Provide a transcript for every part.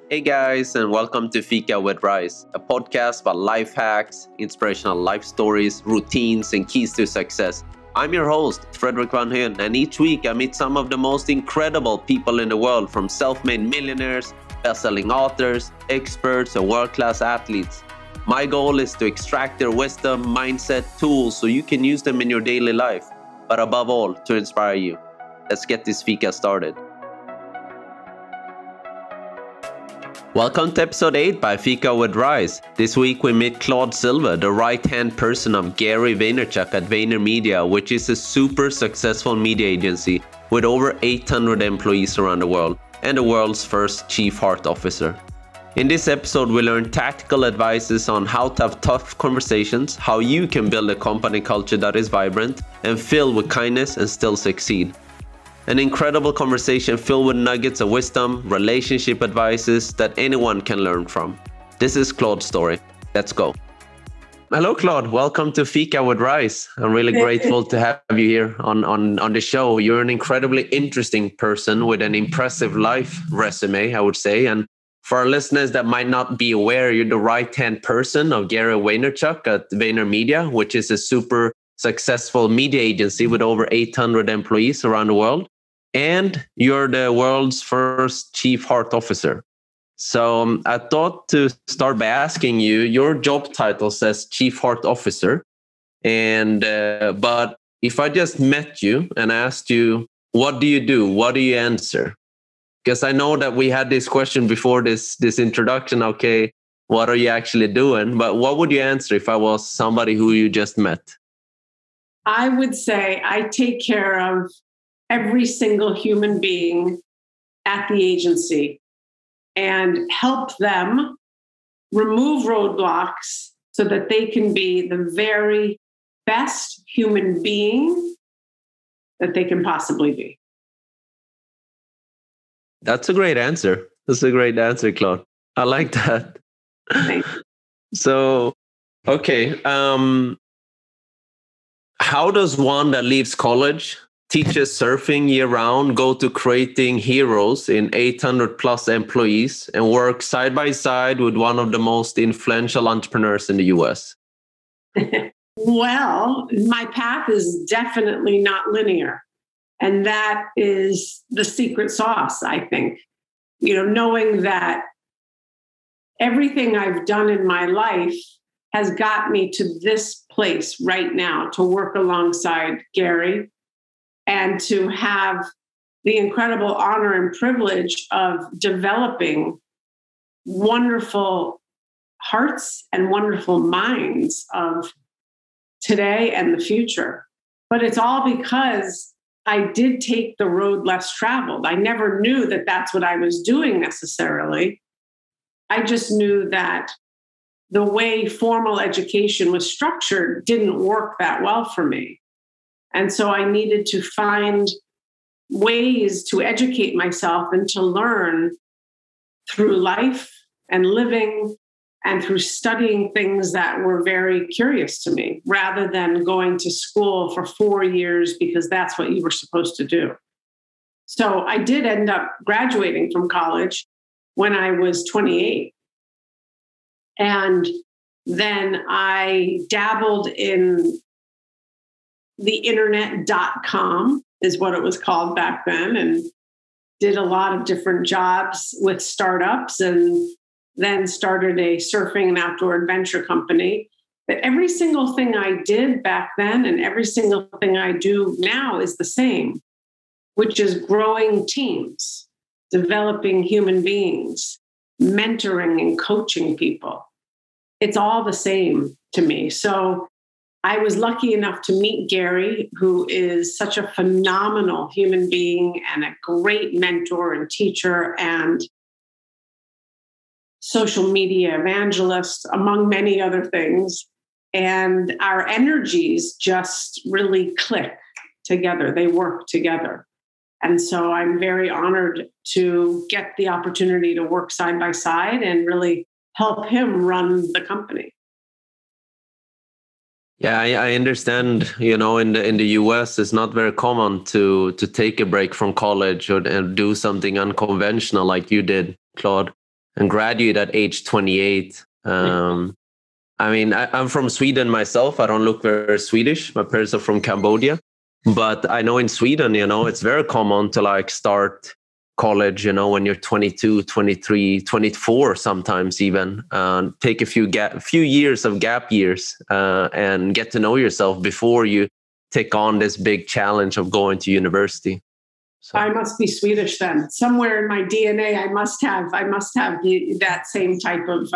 Hey guys, and welcome to Fika with Rice, a podcast about life hacks, inspirational life stories, routines, and keys to success. I'm your host, Fredrik, and each week I meet some of the most incredible people in the world, from self-made millionaires, best-selling authors, experts, and world-class athletes. My goal is to extract their wisdom, mindset, tools so you can use them in your daily life, but above all, to inspire you. Let's get this Fika started. Welcome to episode 8 by Fika with Rice. This week we meet Claude Silver, the right-hand person of Gary Vaynerchuk at VaynerMedia, which is a super successful media agency with over 800 employees around the world and the world's first chief heart officer. In this episode, we learn tactical advices on how to have tough conversations, how you can build a company culture that is vibrant and filled with kindness and still succeed. An incredible conversation filled with nuggets of wisdom, relationship advices that anyone can learn from. This is Claude's story. Let's go. Hello, Claude. Welcome to Fika with Rice. I'm really grateful to have you here on the show. You're an incredibly interesting person with an impressive life resume, I would say. And for our listeners that might not be aware, you're the right-hand person of Gary Vaynerchuk at VaynerMedia, which is a super successful media agency with over 800 employees around the world. And you're the world's first chief heart officer. So I thought to start by asking you, your job title says chief heart officer. But if I just met you and asked you, what do you do? What do you answer? Because I know that we had this question before this introduction. Okay, what are you actually doing? But what would you answer if I was somebody who you just met? I would say I take care of every single human being at the agency and help them remove roadblocks so that they can be the very best human being that they can possibly be. That's a great answer. That's a great answer, Claude. I like that. So, okay. How does one that leaves college, teaches surfing year-round, go to creating heroes in 800 plus employees and work side by side with one of the most influential entrepreneurs in the US? Well, my path is definitely not linear. And that is the secret sauce, I think. Knowing that everything I've done in my life has got me to this place right now to work alongside Gary and to have the incredible honor and privilege of developing wonderful hearts and wonderful minds of today and the future. But it's all because I did take the road less traveled. I never knew that that's what I was doing necessarily. I just knew that the way formal education was structured didn't work that well for me. And so I needed to find ways to educate myself and to learn through life and living and through studying things that were very curious to me, rather than going to school for 4 years because that's what you were supposed to do. So I did end up graduating from college when I was 28. And then I dabbled in the internet.com is what it was called back then, and did a lot of different jobs with startups, and then started a surfing and outdoor adventure company. But every single thing I did back then and every single thing I do now is the same, which is growing teams, developing human beings, mentoring and coaching people. It's all the same to me. So I was lucky enough to meet Gary, who is such a phenomenal human being and a great mentor and teacher and social media evangelist, among many other things. And our energies just really click together. They work together. And so I'm very honored to get the opportunity to work side by side and really help him run the company. Yeah, I understand. In the US, it's not very common to take a break from college and do something unconventional like you did, Claude. and graduate at age 28. I mean, I'm from Sweden myself. I don't look very Swedish. My parents are from Cambodia. But I know in Sweden, it's very common to like start college, when you're 22, 23, 24, sometimes even, take a few years of gap years and get to know yourself before you take on this big challenge of going to university. So. I must be Swedish then. Somewhere in my DNA, I must have that same type of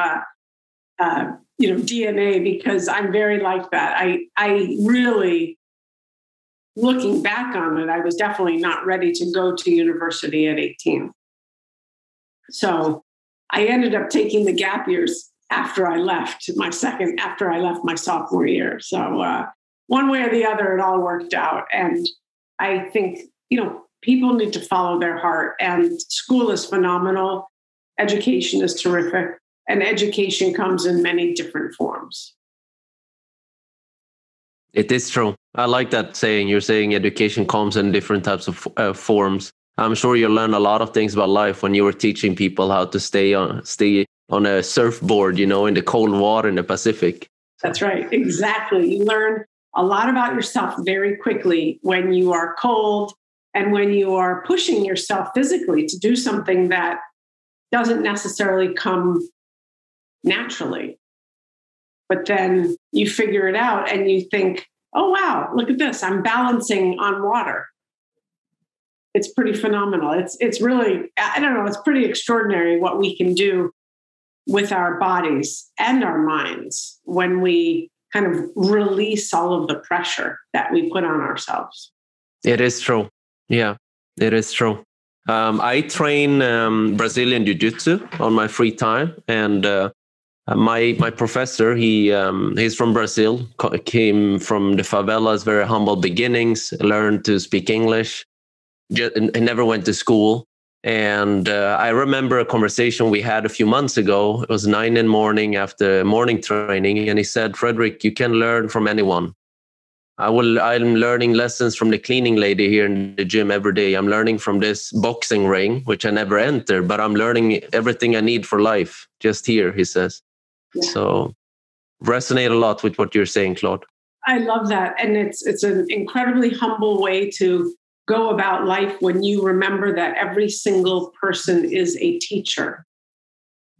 DNA, because I'm very like that. I really, looking back on it, I was definitely not ready to go to university at 18. So I ended up taking the gap years after I left my sophomore year. So one way or the other, it all worked out. And I think, people need to follow their heart, and school is phenomenal. Education is terrific, and education comes in many different forms. It is true. I like that saying. You're saying education comes in different types of forms. I'm sure you learn a lot of things about life when you were teaching people how to stay on a surfboard, in the cold water in the Pacific. That's right. Exactly. You learn a lot about yourself very quickly when you are cold and when you are pushing yourself physically to do something that doesn't necessarily come naturally. But then you figure it out and you think, oh, wow, look at this. I'm balancing on water. It's pretty phenomenal. It's really, I don't know, it's pretty extraordinary what we can do with our bodies and our minds when we kind of release all of the pressure that we put on ourselves. It is true. Yeah, it is true. I train Brazilian Jiu-Jitsu on my free time, and my professor, he's from Brazil, came from the favelas, very humble beginnings, learned to speak English, and never went to school. And I remember a conversation we had a few months ago. It was 9 a.m. after morning training, and he said, "Fredrik, you can learn from anyone. I'm learning lessons from the cleaning lady here in the gym every day. I'm learning from this boxing ring, which I never entered, but I'm learning everything I need for life just here," he says. Yeah. So resonate a lot with what you're saying, Claude. I love that. And it's an incredibly humble way to go about life when you remember that every single person is a teacher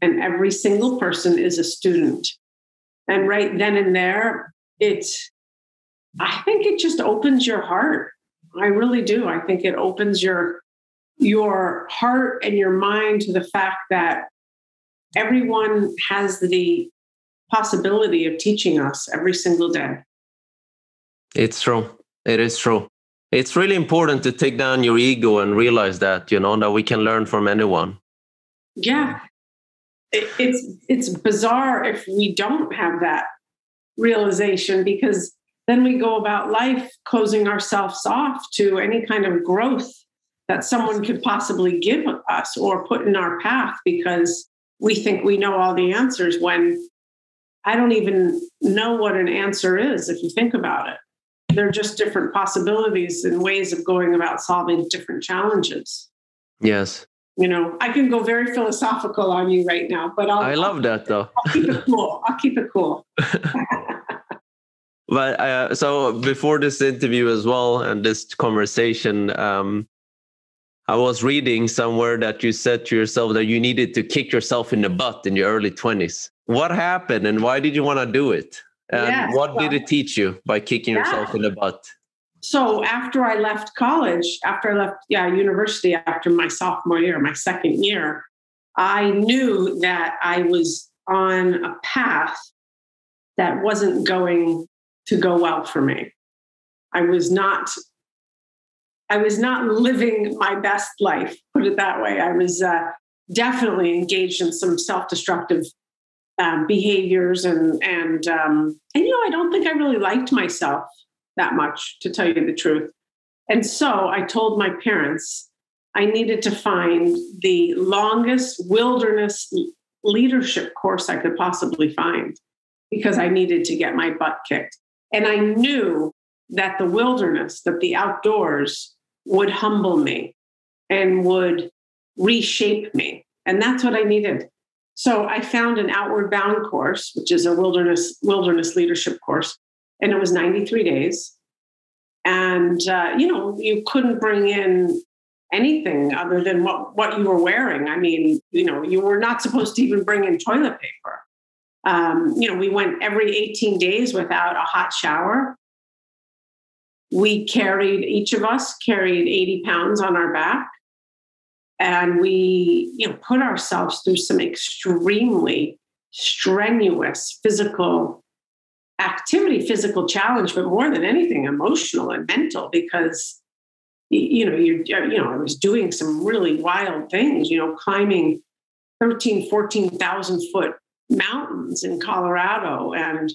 and every single person is a student. And right then and there, I think it just opens your heart. I really do. I think it opens your heart and your mind to the fact that everyone has the possibility of teaching us every single day. It's true. It is true. It's really important to take down your ego and realize that, that we can learn from anyone. Yeah. It's bizarre if we don't have that realization, because then we go about life closing ourselves off to any kind of growth that someone could possibly give us or put in our path, because we think we know all the answers when I don't even know what an answer is if you think about it. They're just different possibilities and ways of going about solving different challenges. Yes. I can go very philosophical on you right now, but I love that though. I'll keep it cool. But so before this interview as well and this conversation, I was reading somewhere that you said to yourself that you needed to kick yourself in the butt in your early 20s. What happened and why did you want to do it? And what did it teach you by kicking yourself in the butt? So after I left college, university, after my sophomore year, my second year, I knew that I was on a path that wasn't going to go well for me. I was not living my best life, put it that way. I was definitely engaged in some self-destructive behaviors, and I don't think I really liked myself that much, to tell you the truth. And so I told my parents I needed to find the longest wilderness leadership course I could possibly find, because I needed to get my butt kicked. And I knew that the wilderness, that the outdoors would humble me and would reshape me. And that's what I needed. So I found an Outward Bound course, which is a wilderness leadership course, and it was 93 days. And you couldn't bring in anything other than what you were wearing. I mean, you were not supposed to even bring in toilet paper. We went every 18 days without a hot shower. Each of us carried 80 pounds on our back. And we, put ourselves through some extremely strenuous physical activity, physical challenge, but more than anything, emotional and mental, because, I was doing some really wild things, climbing 14,000 foot mountains in Colorado and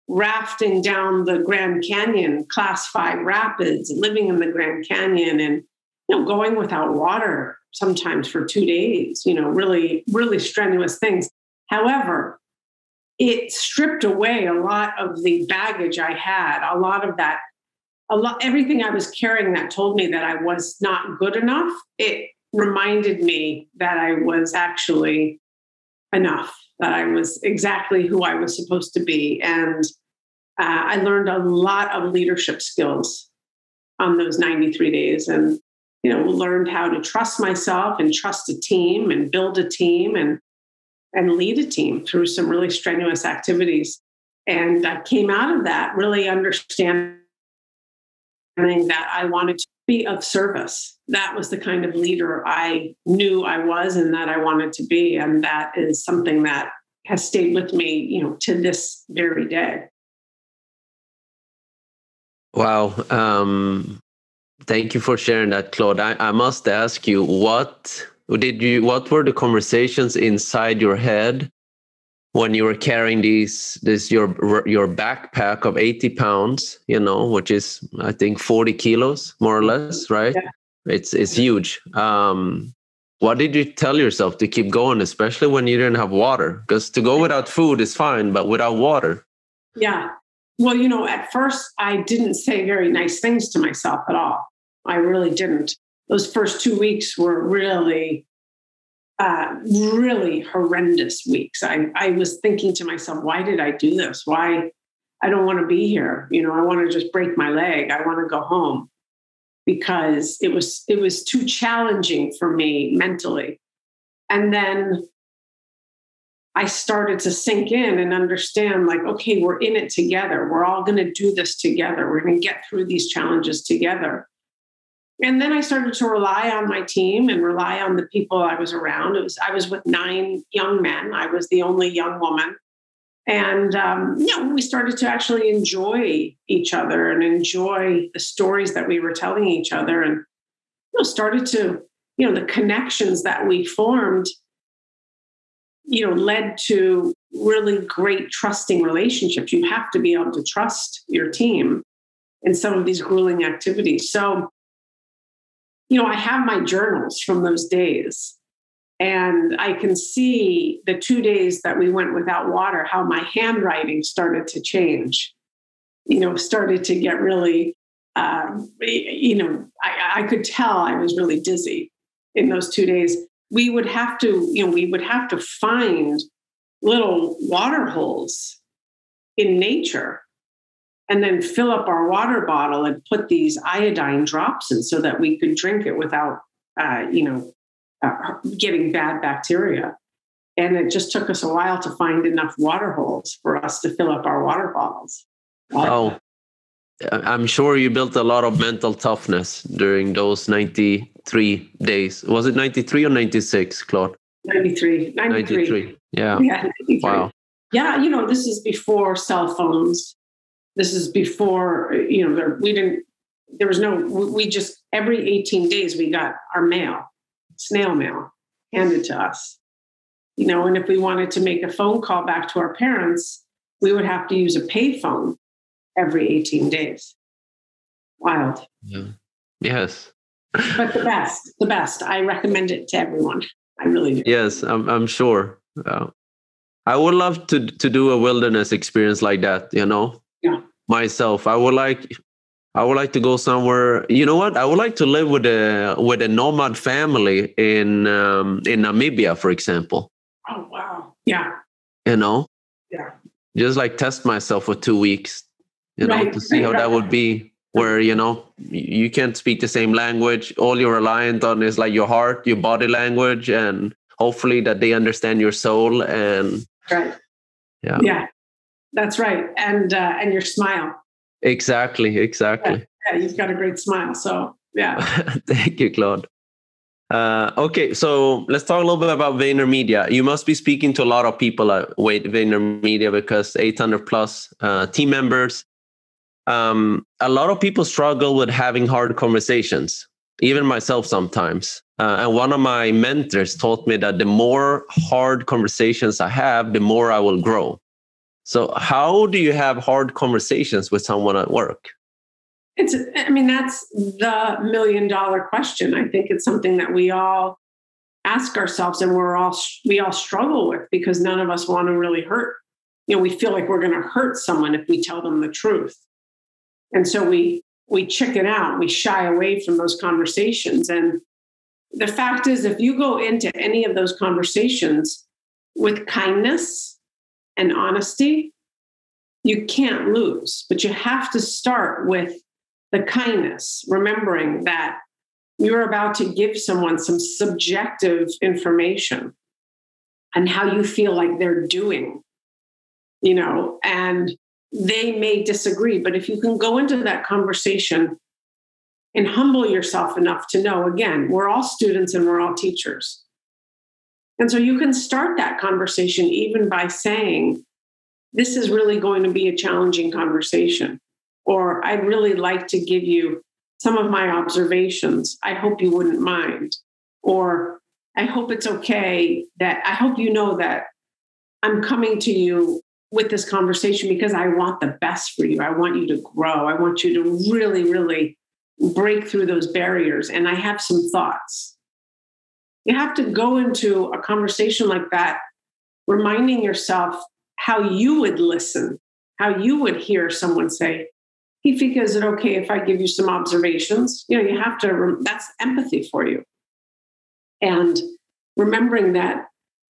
rafting down the Grand Canyon, class 5 rapids, living in the Grand Canyon, and, going without water sometimes for 2 days, really, really strenuous things. However, it stripped away a lot of the baggage I had, everything I was carrying that told me that I was not good enough. It reminded me that I was actually enough, that I was exactly who I was supposed to be. And I learned a lot of leadership skills on those 93 days and, learned how to trust myself and trust a team and build a team and lead a team through some really strenuous activities. And I came out of that really understanding that I wanted to be of service. That was the kind of leader I knew I was and that I wanted to be. And that is something that has stayed with me, to this very day. Wow. Thank you for sharing that, Claude. I must ask you, what were the conversations inside your head when you were carrying your backpack of 80 pounds, which is, I think, 40 kilos, more or less, right? Yeah. It's huge. What did you tell yourself to keep going, especially when you didn't have water? Because to go without food is fine, but without water. Yeah. Well, at first I didn't say very nice things to myself at all. I really didn't. Those first 2 weeks were really, really horrendous weeks. I was thinking to myself, why did I do this? Why? I don't want to be here. I want to just break my leg. I want to go home because it was too challenging for me mentally. And then I started to sink in and understand, like, okay, we're in it together. We're all going to do this together. We're going to get through these challenges together. And then I started to rely on my team and rely on the people I was around. I was with 9 young men. I was the only young woman. And, we started to actually enjoy each other and enjoy the stories that we were telling each other. And, started to, the connections that we formed, led to really great trusting relationships. You have to be able to trust your team in some of these grueling activities. So, I have my journals from those days, and I can see the 2 days that we went without water, how my handwriting started to change, started to get really, I could tell I was really dizzy in those 2 days. We would have to find little water holes in nature and then fill up our water bottle and put these iodine drops in so that we could drink it without, getting bad bacteria. And it just took us a while to find enough water holes for us to fill up our water bottles. Oh, I'm sure you built a lot of mental toughness during those 93 days. Was it 93 or 96, Claude? 93. 93. Yeah. 93. Wow. Yeah. This is before cell phones. This is before, we just, every 18 days we got our mail, snail mail handed to us, and if we wanted to make a phone call back to our parents, we would have to use a payphone every 18 days. Wild. Yeah. Yes. But the best. I recommend it to everyone. I really do. Yes, I'm sure. I would love to do a wilderness experience like that, Yeah. Myself. I would like to go somewhere. You know what? I would like to live with a nomad family in Namibia, for example. Oh, wow. you know, Yeah. just like test myself for 2 weeks, to see how that would be, where, you can't speak the same language. All you're reliant on is like your heart, your body language, and hopefully that they understand your soul. And right. Yeah, that's right. And your smile. Exactly. Yeah, you've got a great smile. So yeah. Thank you, Claude. Okay, so let's talk a little bit about VaynerMedia. You must be speaking to a lot of people at VaynerMedia, because 800 plus team members. A lot of people struggle with having hard conversations, even myself sometimes. And one of my mentors taught me that the more hard conversations I have, the more I will grow. So how do you have hard conversations with someone at work? That's the $1 million question. I think it's something that we all ask ourselves, and we all struggle with, because none of us want to really hurt. We feel like we're going to hurt someone if we tell them the truth. And so we chicken out, we shy away from those conversations. And the fact is, if you go into any of those conversations with kindness and honesty, you can't lose. But you have to start with the kindness, remembering that you're about to give someone some subjective information on how you feel like they're doing, and they may disagree. But if you can go into that conversation and humble yourself enough to know, again, we're all students and we're all teachers. And so you can start that conversation even by saying, this is really going to be a challenging conversation, or I'd really like to give you some of my observations. I hope you wouldn't mind. Or I hope it's okay I hope you know that I'm coming to you with this conversation because I want the best for you. I want you to grow. I want you to really, really break through those barriers. And I have some thoughts. You have to go into a conversation like that, reminding yourself how you would listen, how you would hear someone say, hey, Fika, is it okay if I give you some observations? You have to, that's empathy for you. And remembering that,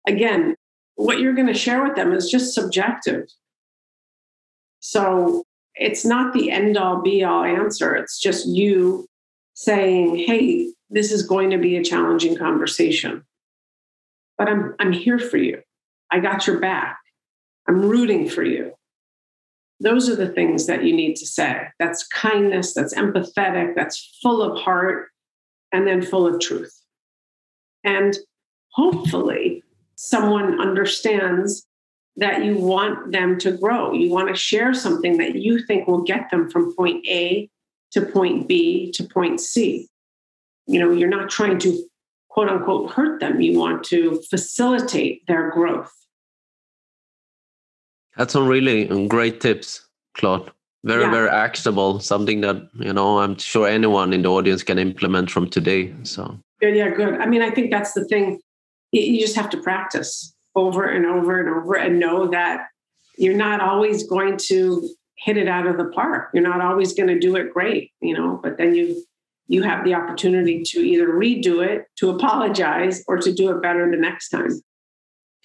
again, what you're going to share with them is just subjective. So it's not the end all be all answer. It's just you saying, hey, this is going to be a challenging conversation, but I'm here for you. I got your back. I'm rooting for you. Those are the things that you need to say. That's kindness, that's empathetic, that's full of heart, and then full of truth. And hopefully someone understands that you want them to grow. You want to share something that you think will get them from point A to point B to point C. You're not trying to, quote unquote, hurt them. You want to facilitate their growth. That's some really great tips, Claude. Very actionable. Something that, I'm sure anyone in the audience can implement from today. So yeah, good. I think that's the thing. You just have to practice over and over and over, and know that you're not always going to hit it out of the park. You're not always going to do it great, but then you have the opportunity to either redo it, to apologize, or to do it better the next time.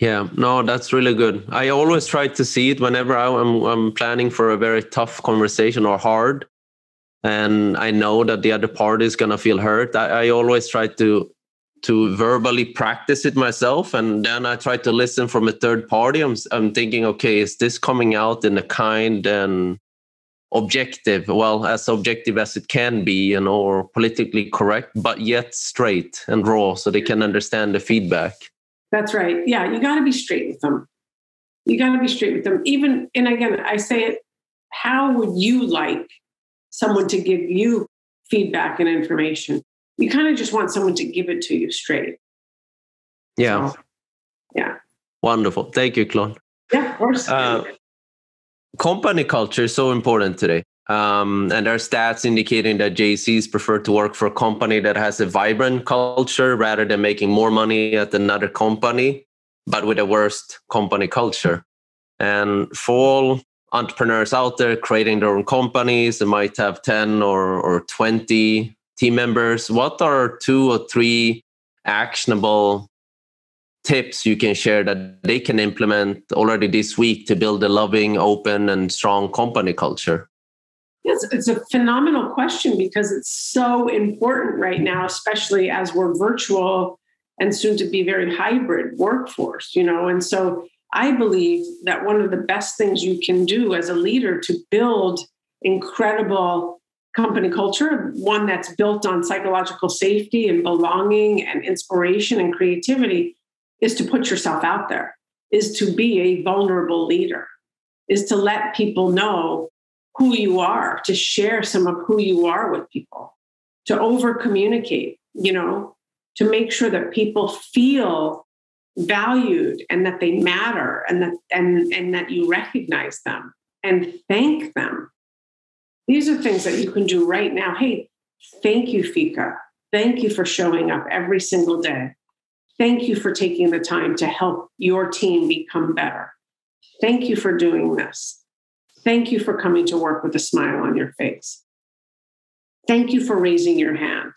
Yeah, no, that's really good. I always try to see it whenever I'm planning for a very tough conversation or hard, and I know that the other party is going to feel hurt. I always try to verbally practice it myself, and then I try to listen from a third party. I'm thinking, okay, is this coming out in a kind and objective, as objective as it can be, or politically correct, but yet straight and raw, so they can understand the feedback. That's right. Yeah, you got to be straight with them. Even, and again, I say it, how would you like someone to give you feedback and information? You kind of just want someone to give it to you straight. Yeah. So, yeah. Wonderful. Thank you, Claude. Yeah, of course. Company culture is so important today. And there are stats indicating that JCs prefer to work for a company that has a vibrant culture rather than making more money at another company, but with a worst company culture. And for all entrepreneurs out there creating their own companies, they might have 10 or 20 team members. What are 2 or 3 actionable tips you can share that they can implement already this week to build a loving, open, and strong company culture? Yes, it's a phenomenal question because it's so important right now, especially as we're virtual and soon to be very hybrid workforce, And so I believe that one of the best things you can do as a leader to build incredible company culture, one that's built on psychological safety and belonging and inspiration and creativity, is to put yourself out there, is to be a vulnerable leader, is to let people know who you are, to share some of who you are with people, to over communicate, to make sure that people feel valued and that they matter and that you recognize them and thank them. These are things that you can do right now. Hey, thank you, Fika. Thank you for showing up every single day. Thank you for taking the time to help your team become better. Thank you for doing this. Thank you for coming to work with a smile on your face. Thank you for raising your hand.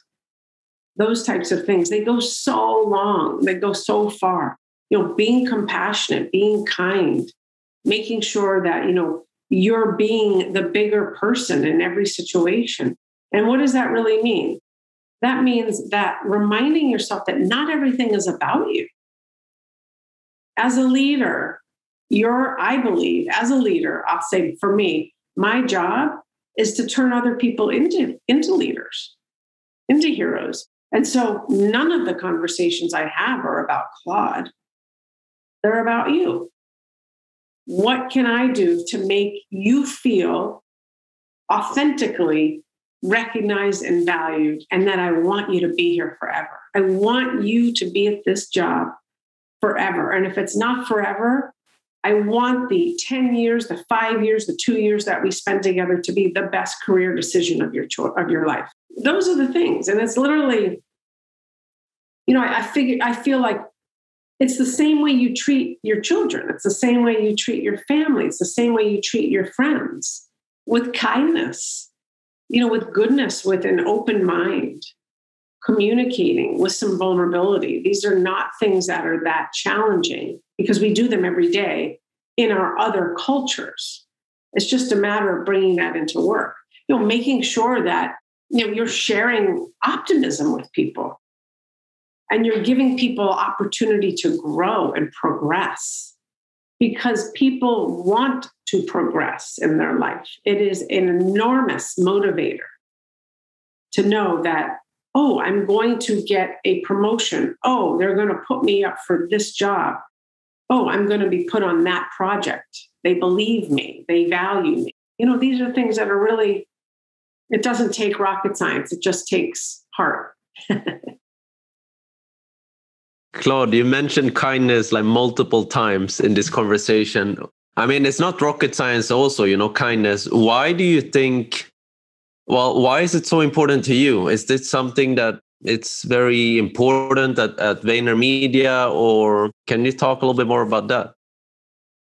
Those types of things, they go so long, they go so far. Being compassionate, being kind, making sure that, you're being the bigger person in every situation. And what does that really mean? That means that reminding yourself that not everything is about you. As a leader, I believe, as a leader, I'll say for me, my job is to turn other people into leaders, into heroes. And so none of the conversations I have are about Claude. They're about you. What can I do to make you feel authentically recognized and valued, and that I want you to be here forever? I want you to be at this job forever. And if it's not forever, I want the 10 years, the 5 years, the 2 years that we spend together to be the best career decision of your life. Those are the things. And it's literally, I feel like it's the same way you treat your children. It's the same way you treat your family. It's the same way you treat your friends, with kindness, with goodness, with an open mind, communicating with some vulnerability. These are not things that are that challenging because we do them every day in our other cultures. It's just a matter of bringing that into work, making sure that, you're sharing optimism with people and you're giving people opportunity to grow and progress because people want to progress in their life. It is an enormous motivator to know that, oh, I'm going to get a promotion. Oh, they're going to put me up for this job. Oh, I'm going to be put on that project. They believe me. They value me. These are things that are really, it doesn't take rocket science. It just takes heart. Claude, you mentioned kindness like multiple times in this conversation. I mean, it's not rocket science also, kindness. Why do you think, why is it so important to you? Is this something that it's very important at VaynerMedia, or can you talk a little bit more about that?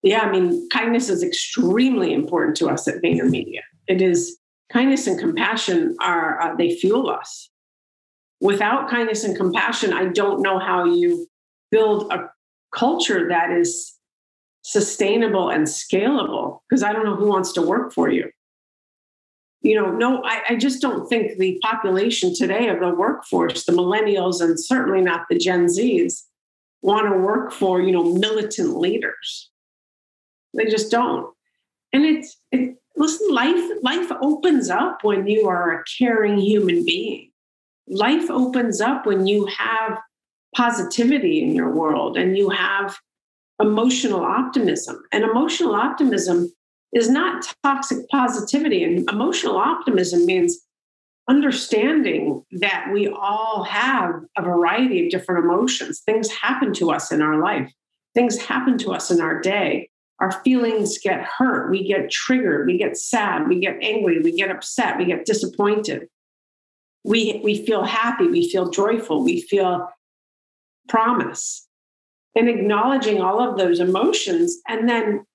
Yeah, kindness is extremely important to us at VaynerMedia. It is, kindness and compassion they fuel us. Without kindness and compassion, I don't know how you build a culture that is sustainable and scalable, because I don't know who wants to work for you. I just don't think the population today of the workforce, the millennials, and certainly not the Gen Zs, want to work for, militant leaders. They just don't. And listen, life opens up when you are a caring human being. Life opens up when you have positivity in your world and you have emotional optimism. And emotional optimism is not toxic positivity. And emotional optimism means understanding that we all have a variety of different emotions. Things happen to us in our life. Things happen to us in our day. Our feelings get hurt. We get triggered. We get sad. We get angry. We get upset. We get disappointed. We feel happy. We feel joyful. We feel promise. And acknowledging all of those emotions and then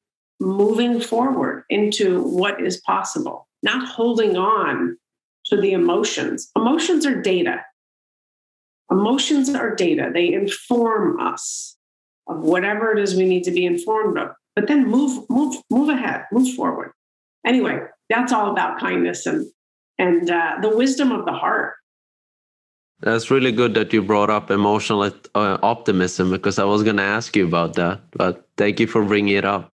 moving forward into what is possible, not holding on to the emotions. Emotions are data. Emotions are data. They inform us. of whatever it is we need to be informed of, but then move ahead, move forward. Anyway, that's all about kindness and the wisdom of the heart. That's really good that you brought up emotional optimism, because I was going to ask you about that, but thank you for bringing it up.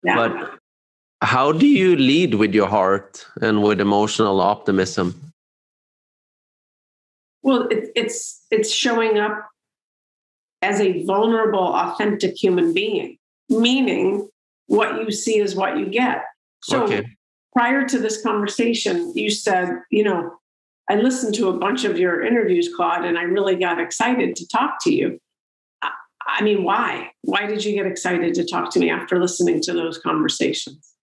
Yeah. But how do you lead with your heart and with emotional optimism? Well, it's showing up as a vulnerable, authentic human being, meaning what you see is what you get. So prior to this conversation, you said, I listened to a bunch of your interviews, Claude, and I really got excited to talk to you. I mean, why? Why did you get excited to talk to me after listening to those conversations?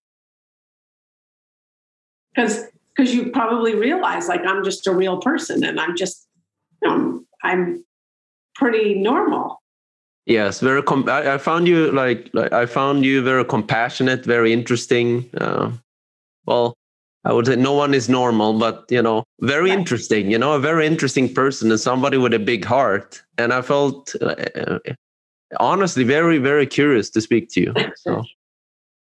Because you probably realize, like, I'm just a real person, and I'm just, I'm pretty normal. Yes, very. I found you I found you very compassionate, very interesting. Well, I would say no one is normal, but very interesting. A very interesting person and somebody with a big heart. And I felt honestly very, very curious to speak to you. So.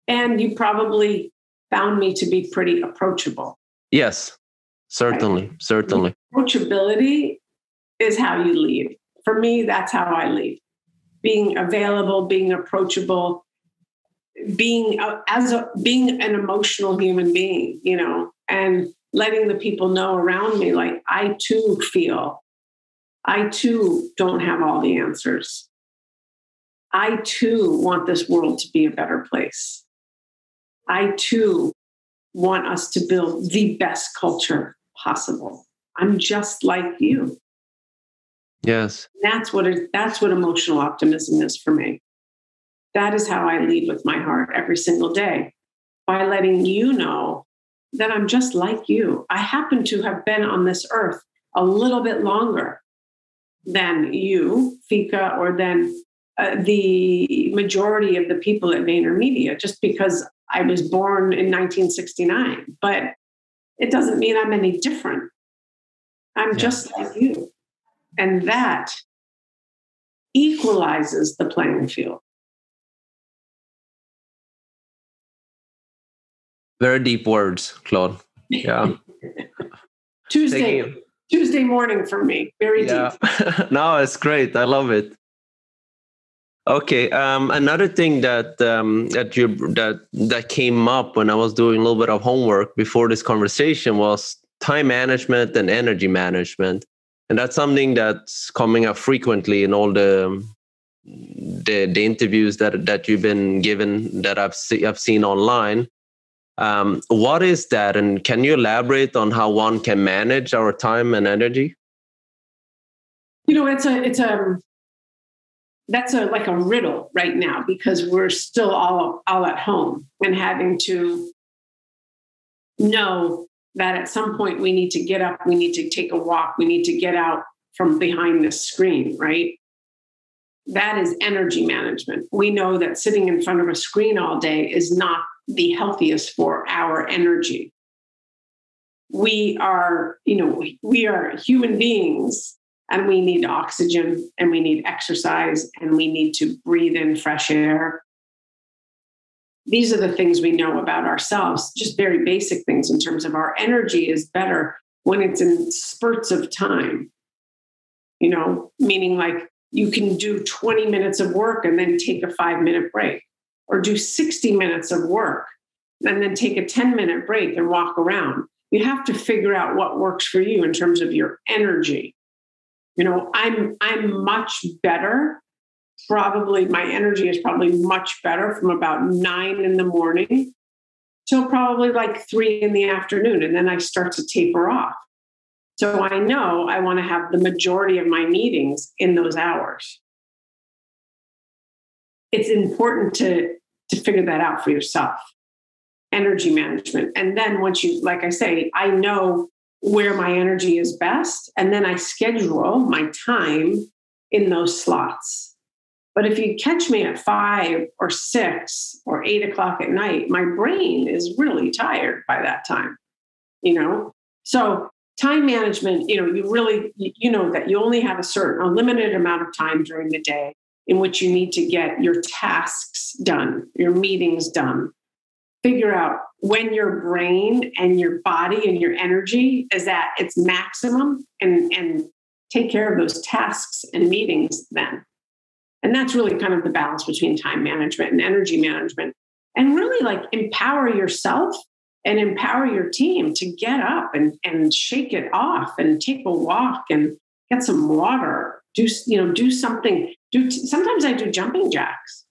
And you probably found me to be pretty approachable. Yes, certainly, right? Certainly. Approachability is how you lead. For me, that's how I lead. Being available, being approachable, being an emotional human being, and letting the people know around me, like, I too don't have all the answers. I too want this world to be a better place. I too want us to build the best culture possible. I'm just like you. Yes. That's what emotional optimism is for me. That is how I lead with my heart every single day, by letting you know that I'm just like you. I happen to have been on this earth a little bit longer than you, Fika, or than the majority of the people at VaynerMedia, just because I was born in 1969. But it doesn't mean I'm any different. I'm just like you. And that equalizes the playing field. Very deep words, Claude. Yeah. Tuesday morning for me. Very deep. No, it's great. I love it. Okay. Another thing that came up when I was doing a little bit of homework before this conversation was time management and energy management. And that's something that's coming up frequently in all the interviews that you've been given, that I've seen online. What is that? And can you elaborate on how one can manage our time and energy? That's like a riddle right now, because we're still all at home and having to know that at some point we need to get up, we need to take a walk, we need to get out from behind the screen, right? That is energy management. We know that sitting in front of a screen all day is not the healthiest for our energy. We are human beings, and we need oxygen, and we need exercise, and we need to breathe in fresh air. These are the things we know about ourselves, just very basic things in terms of our energy is better when it's in spurts of time, meaning like you can do 20 minutes of work and then take a 5-minute break, or do 60 minutes of work and then take a 10-minute break and walk around. You have to figure out what works for you in terms of your energy. I'm much better. Probably my energy is probably much better from about 9 in the morning till probably like 3 in the afternoon. And then I start to taper off. So I know I want to have the majority of my meetings in those hours. It's important to figure that out for yourself. Energy management. And then once you, like I say, I know where my energy is best, and then I schedule my time in those slots. But if you catch me at 5 or 6 or 8 o'clock at night, my brain is really tired by that time, So time management, you really, that you only have a limited amount of time during the day. in which you need to get your tasks done, your meetings done. Figure out when your brain and your body and your energy is at its maximum and take care of those tasks and meetings then. And that's really kind of the balance between time management and energy management. And really like empower yourself and empower your team to get up and shake it off and take a walk and get some water. Do something. Sometimes I do jumping jacks.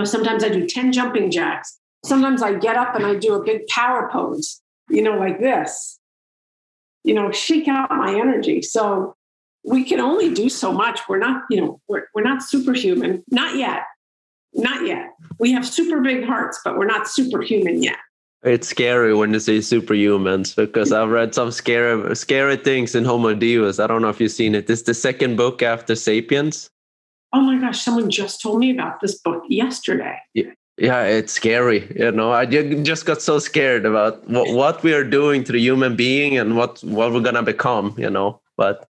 Sometimes I do 10 jumping jacks. Sometimes I get up and I do a big power pose, like this, shake out my energy. So we can only do so much. We're not, we're not superhuman. Not yet. Not yet. We have super big hearts, but we're not superhuman yet. It's scary when you say superhumans, because I've read some scary things in Homo Deus. I don't know if you've seen it. This is the second book after Sapiens. Oh my gosh, someone just told me about this book yesterday. Yeah, it's scary. I just got so scared about what we are doing to the human being and what we're going to become, But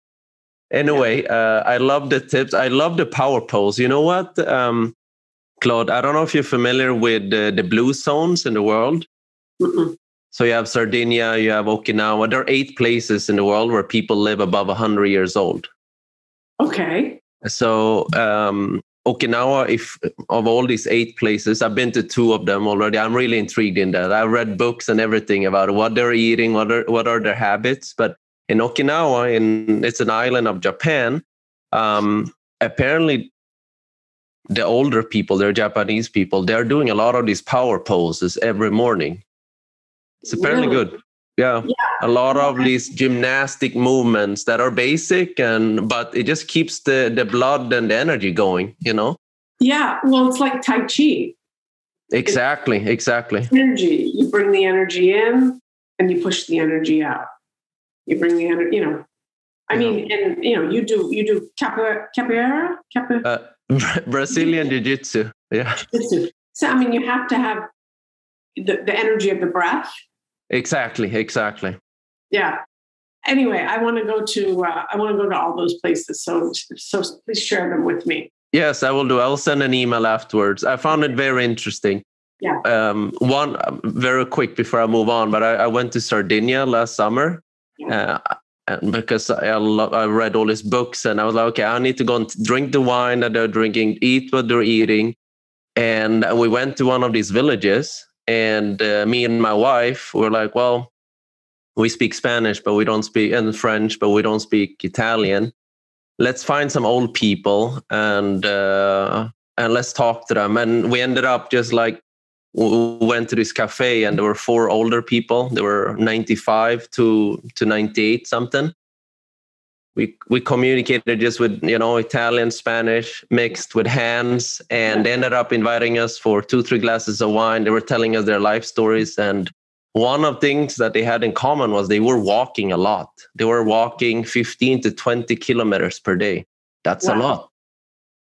anyway, I love the tips. I love the power pose. You know what, Claude, I don't know if you're familiar with the blue zones in the world. Mm-mm. So you have Sardinia, you have Okinawa. There are 8 places in the world where people live above 100 years old. Okay. So Okinawa, if of all these 8 places, I've been to 2 of them already. I'm really intrigued in that. I've read books and everything about what they're eating, what are their habits. But in Okinawa, it's an island of Japan, apparently the older people, they're Japanese people, they're doing a lot of these power poses every morning. It's apparently Really? good. Yeah. A lot of these gymnastic movements that are basic, but it just keeps the blood and the energy going, Yeah. Well, it's like Tai Chi. Exactly. Energy. You bring the energy in and you push the energy out. You bring the energy, you do capoeira? Brazilian Jiu-Jitsu. Yeah. Jiu-Jitsu. So, you have to have the energy of the breath. Exactly. Yeah. Anyway, I want to go to all those places. So please share them with me. Yes, I will do. I'll send an email afterwards. I found it very interesting. Yeah. One very quick before I move on, but I went to Sardinia last summer, and because I read all these books, and I was like, okay, I need to go and drink the wine that they're drinking, eat what they're eating, and we went to one of these villages. And me and my wife were like, well, we speak Spanish, but we don't speak, and French, but we don't speak Italian. Let's find some old people and let's talk to them. And we ended up just like, we went to this cafe and there were 4 older people. They were 95 to 98 something. We communicated just with, Italian, Spanish, mixed with hands, and they ended up inviting us for 2-3 glasses of wine. They were telling us their life stories. And one of the things that they had in common was they were walking a lot. They were walking 15 to 20 kilometers per day. That's a lot.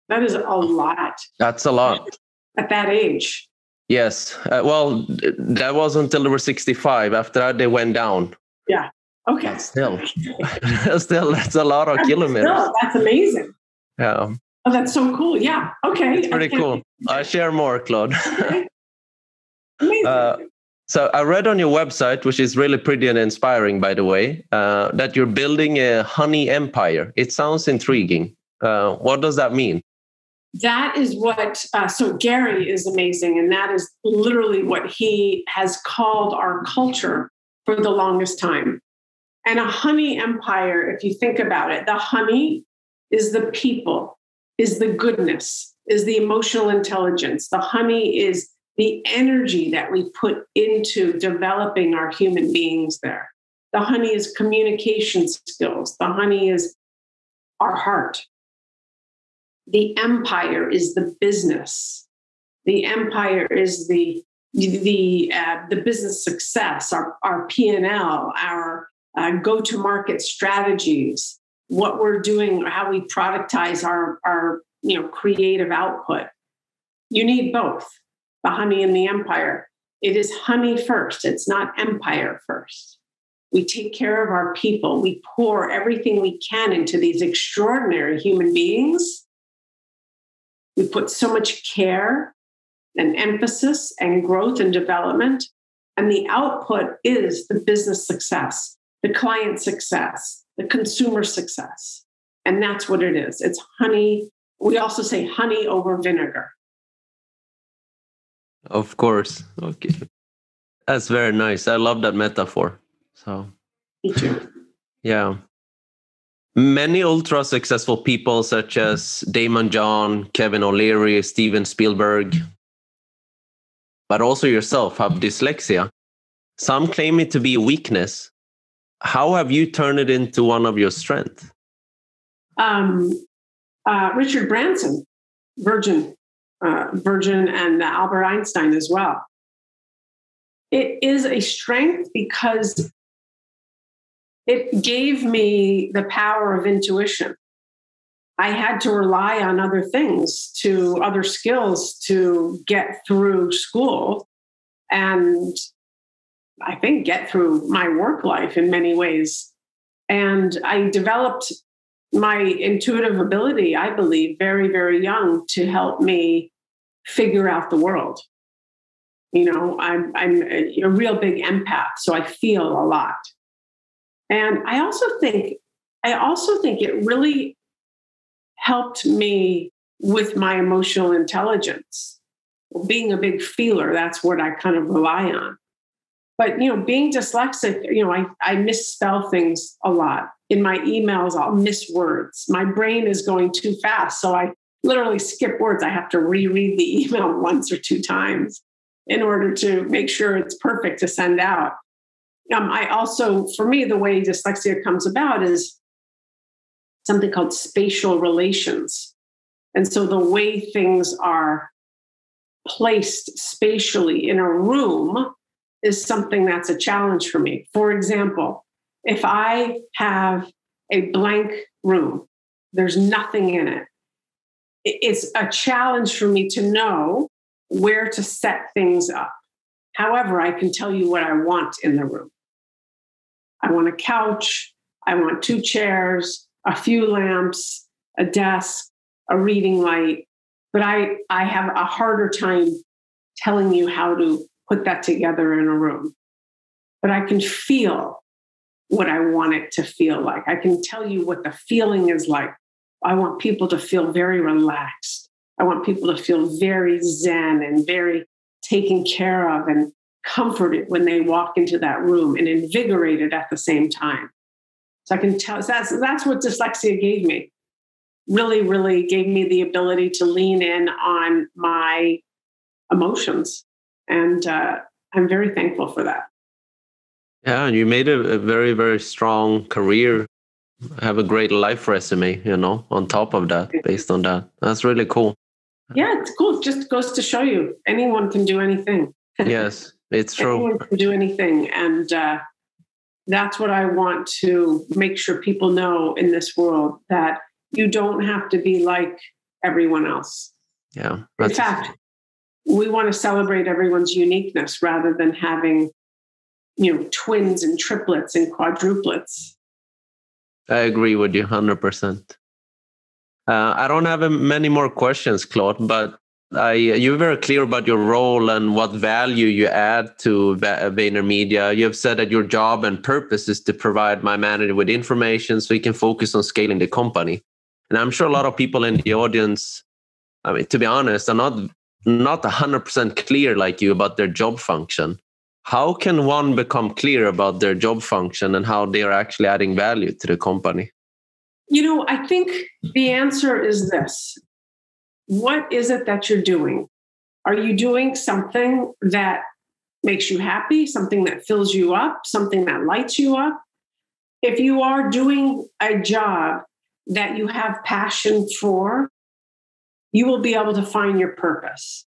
That is a lot. That's a lot. At that age. Yes. Well, that was until they were 65. After that, they went down. Yeah. Okay. But still, that's a lot of kilometers. That's amazing. Yeah. Oh, that's so cool. Yeah. Okay. It's pretty cool. I'll share more, Claude. Okay. Amazing. So I read on your website, which is really pretty and inspiring, by the way, that you're building a honey empire. It sounds intriguing. What does that mean? That is what, so Gary is amazing. And that is literally what he has called our culture for the longest time. And a honey empire, if you think about it, the honey is the people, is the goodness, is the emotional intelligence. The honey is the energy that we put into developing our human beings there. The honey is communication skills. The honey is our heart. The empire is the business. The empire is the business success, our P&L, our go-to-market strategies, what we're doing, how we productize our creative output. You need both, the honey and the empire. It is honey first. It's not empire first. We take care of our people. We pour everything we can into these extraordinary human beings. We put so much care and emphasis and growth and development. And the output is the business success, the client success, the consumer success. And that's what it is. It's honey. We also say honey over vinegar. Of course. Okay. That's very nice. I love that metaphor. So, Me too. Yeah. Many ultra successful people such as Damon John, Kevin O'Leary, Steven Spielberg, but also yourself have dyslexia. Some claim it to be a weakness. How have you turned it into one of your strengths? Richard Branson, Virgin, and Albert Einstein as well. It is a strength because it gave me the power of intuition. I had to rely on other things, other skills to get through school and I think get through my work life in many ways. And I developed my intuitive ability, I believe, very, very young to help me figure out the world. I'm a real big empath, so I feel a lot. And I also think it really helped me with my emotional intelligence. Being a big feeler, that's what I kind of rely on. But, being dyslexic, I misspell things a lot. In my emails, I'll miss words. My brain is going too fast. So I literally skip words. I have to reread the email once or two times in order to make sure it's perfect to send out. I also, for me, the way dyslexia comes about is something called spatial relations. And so the way things are placed spatially in a room is something that's a challenge for me. For example, if I have a blank room, there's nothing in it. It's a challenge for me to know where to set things up. However, I can tell you what I want in the room. I want a couch. I want 2 chairs, a few lamps, a desk, a reading light. But I have a harder time telling you how to put that together in a room. But I can feel what I want it to feel like. I can tell you what the feeling is like. I want people to feel very relaxed. I want people to feel very zen and very taken care of and comforted when they walk into that room and invigorated at the same time. So I can tell that's what dyslexia gave me. Really, really gave me the ability to lean in on my emotions. And I'm very thankful for that. Yeah, and you made a very, very strong career. Have a great life resume, on top of that, based on that. That's really cool. Yeah, it's cool. It just goes to show you anyone can do anything. Yes, it's true. Anyone can do anything. And that's what I want to make sure people know in this world, that you don't have to be like everyone else. Yeah. In fact, we want to celebrate everyone's uniqueness rather than having, twins and triplets and quadruplets. I agree with you 100%. I don't have many more questions, Claude, but you're very clear about your role and what value you add to VaynerMedia. You have said that your job and purpose is to provide my manager with information so he can focus on scaling the company. And I'm sure a lot of people in the audience, to be honest, are not 100% clear like you about their job function. How can one become clear about their job function and how they are actually adding value to the company? I think the answer is this. What is it that you're doing? Are you doing something that makes you happy, something that fills you up, something that lights you up? If you are doing a job that you have passion for, you will be able to find your purpose.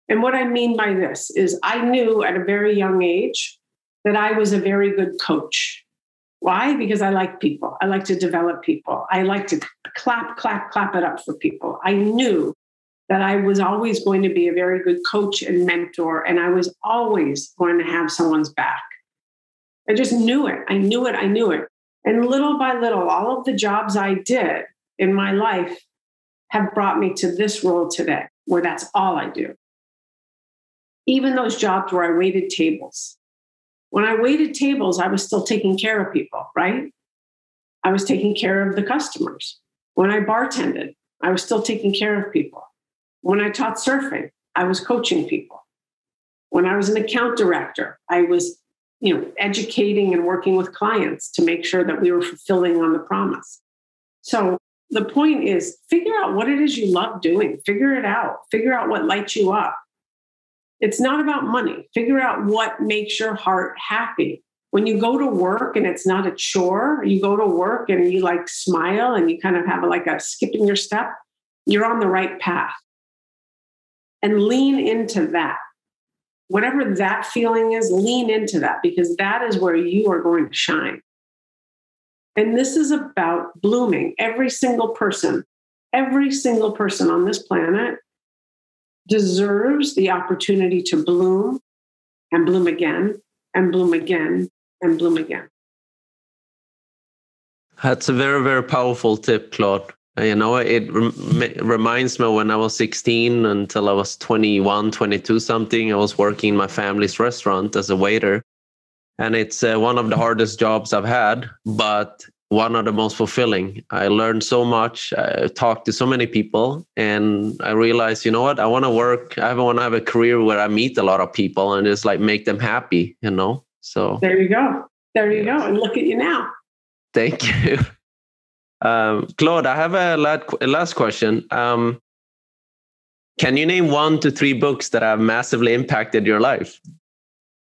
And what I mean by this is I knew at a very young age that I was a very good coach. Why? Because I like people. I like to develop people. I like to clap it up for people. I knew that I was always going to be a very good coach and mentor, and I was always going to have someone's back. I just knew it. I knew it. And little by little, all of the jobs I did in my life have brought me to this role today, where that's all I do. Even those jobs where I waited tables. When I waited tables, I was still taking care of people, right? I was taking care of the customers. When I bartended, I was still taking care of people. When I taught surfing, I was coaching people. When I was an account director, I was, educating and working with clients to make sure that we were fulfilling on the promise. So the point is, figure out what it is you love doing. Figure it out. Figure out what lights you up. It's not about money. Figure out what makes your heart happy. When you go to work and it's not a chore, you go to work and you smile and you kind of have a skip in your step, you're on the right path. And lean into that. Whatever that feeling is, lean into that, because that is where you are going to shine. And this is about blooming. Every single person on this planet deserves the opportunity to bloom and bloom again and bloom again and bloom again. That's a very, very powerful tip, Claude. It reminds me when I was 16 until I was 21, 22 something, I was working in my family's restaurant as a waiter. And it's one of the hardest jobs I've had, but one of the most fulfilling. I learned so much. I talked to so many people, and I realized, I want to work. I want to have a career where I meet a lot of people and just make them happy, So there you go. There you go. And look at you now. Thank you. Claude, I have a last question. Can you name 1 to 3 books that have massively impacted your life?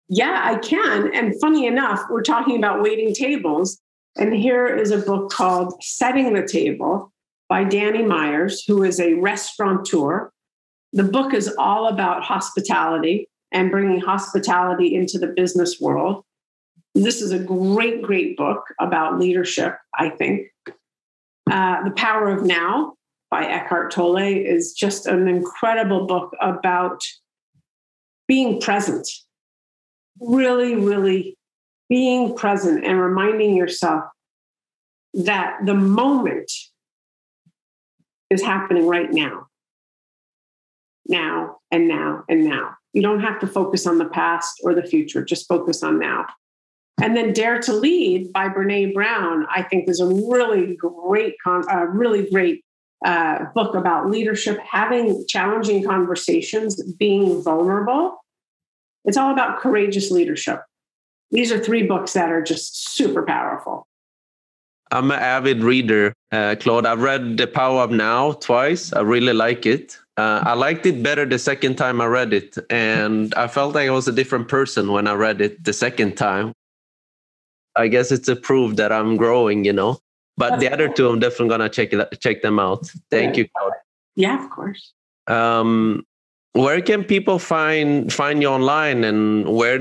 Yeah, I can. And funny enough, we're talking about waiting tables. And here is a book called Setting the Table by Danny Myers, who is a restaurateur. The book is all about hospitality and bringing hospitality into the business world. This is a great, great book about leadership, I think. The Power of Now by Eckhart Tolle is just an incredible book about being present. Really, really being present and reminding yourself that the moment is happening right now. Now and now and now. You don't have to focus on the past or the future, just focus on now. And then Dare to Lead by Brené Brown, I think is a really great book about leadership, having challenging conversations, being vulnerable. It's all about courageous leadership. These are 3 books that are just super powerful. I'm an avid reader, Claude. I've read The Power of Now twice. I really like it. I liked it better the second time I read it. And I felt like I was a different person when I read it the second time. I guess it's a proof that I'm growing, But That's the other 2, I'm definitely going to check them out. Thank you, Claude. Yeah, of course. Where can people find you online, and where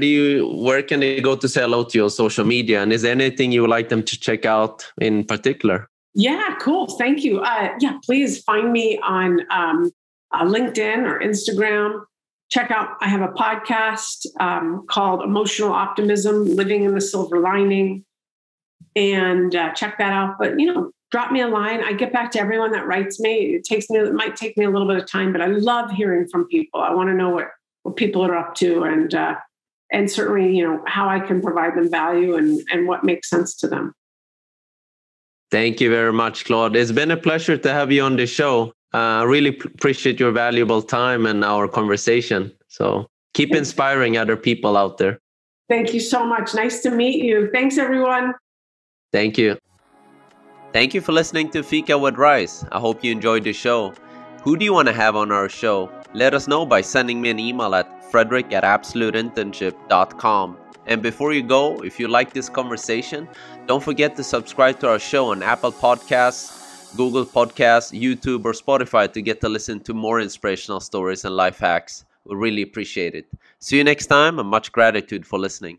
can they go to say hello to you on social media? And is there anything you would like them to check out in particular? Yeah, cool. Thank you. Please find me on LinkedIn or Instagram. Check out, I have a podcast called Emotional Optimism, Living in the Silver Lining, and check that out. But, drop me a line. I get back to everyone that writes me. It might take me a little bit of time, but I love hearing from people. I want to know what people are up to, and certainly, how I can provide them value and what makes sense to them. Thank you very much, Claude. It's been a pleasure to have you on the show. I really appreciate your valuable time and our conversation. So keep inspiring other people out there. Thank you so much. Nice to meet you. Thanks, everyone. Thank you. Thank you for listening to Fika with Rice. I hope you enjoyed the show. Who do you want to have on our show? Let us know by sending me an email at fredrik@absoluteinternship.com. And before you go, if you like this conversation, don't forget to subscribe to our show on Apple Podcasts, Google Podcasts, YouTube, or Spotify to get to listen to more inspirational stories and life hacks. We really appreciate it. See you next time, and much gratitude for listening.